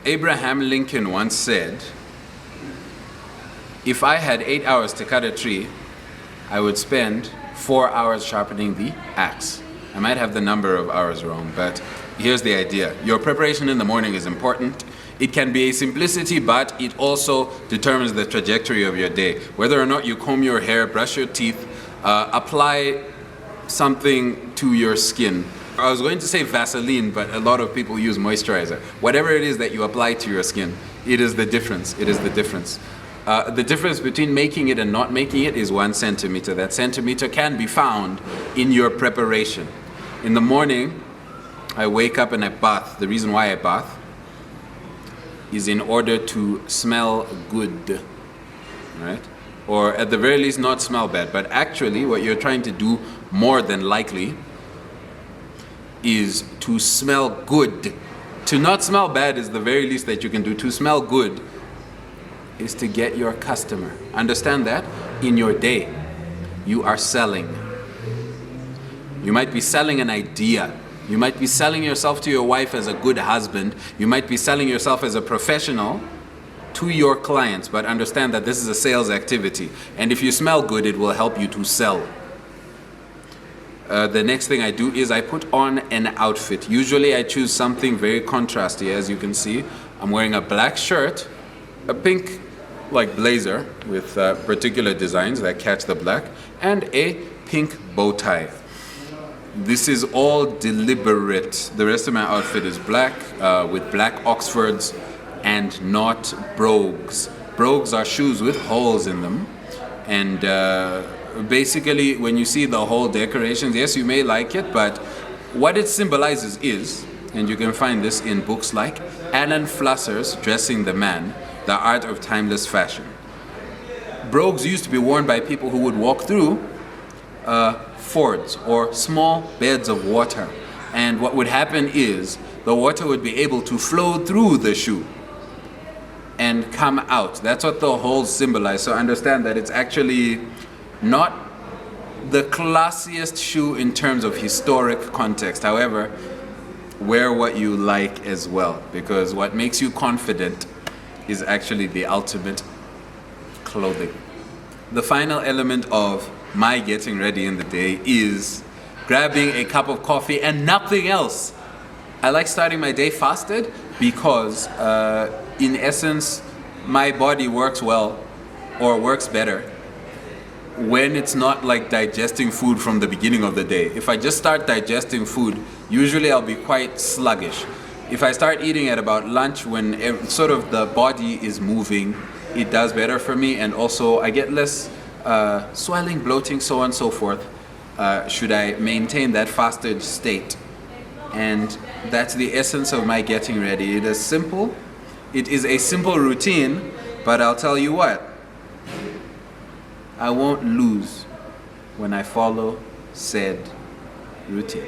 Abraham Lincoln once said, if I had 8 hours to cut a tree, I would spend 4 hours sharpening the axe. I might have the number of hours wrong, but here's the idea. Your preparation in the morning is important. It can be a simplicity, but it also determines the trajectory of your day. Whether or not you comb your hair, brush your teeth, apply something to your skin. I was going to say Vaseline, but a lot of people use moisturizer. Whatever it is that you apply to your skin, it is the difference. It is the difference. The difference between making it and not making it is 1 centimeter. That centimeter can be found in your preparation. In the morning, I wake up and I bath. The reason why I bath is in order to smell good, right? Or at the very least not smell bad. But actually what you're trying to do more than likely is to smell good. To not smell bad is the very least that you can do. To smell good is to get your customer. Understand that? In your day, you are selling. You might be selling an idea. You might be selling yourself to your wife as a good husband. You might be selling yourself as a professional to your clients, but understand that this is a sales activity. And if you smell good, it will help you to sell. The next thing I do is I put on an outfit. Usually I choose something very contrasty. As you can see, I'm wearing a black shirt, a pink like blazer with particular designs that catch the black, and a pink bow tie. This is all deliberate. The rest of my outfit is black with black Oxfords and not brogues. Brogues are shoes with holes in them, and basically when you see the whole decorations, yes, you may like it, but what it symbolizes is, and you can find this in books like Alan Flusser's Dressing the Man, The Art of Timeless Fashion. Brogues used to be worn by people who would walk through fords or small beds of water, and what would happen is the water would be able to flow through the shoe and come out. That's what the holes symbolize. So understand that it's actually not the classiest shoe in terms of historic context. However, wear what you like as well, because what makes you confident is actually the ultimate clothing. The final element of my getting ready in the day is grabbing a cup of coffee and nothing else. I like starting my day fasted because in essence my body works well or works better when it's not like digesting food from the beginning of the day. If I just start digesting food, usually I'll be quite sluggish. If I start eating at about lunch, when sort of the body is moving, it does better for me, and also I get less swelling, bloating, so on and so forth, should I maintain that fasted state. And that's the essence of my getting ready. It is simple. It is a simple routine, but I'll tell you what, I won't lose when I follow said routine.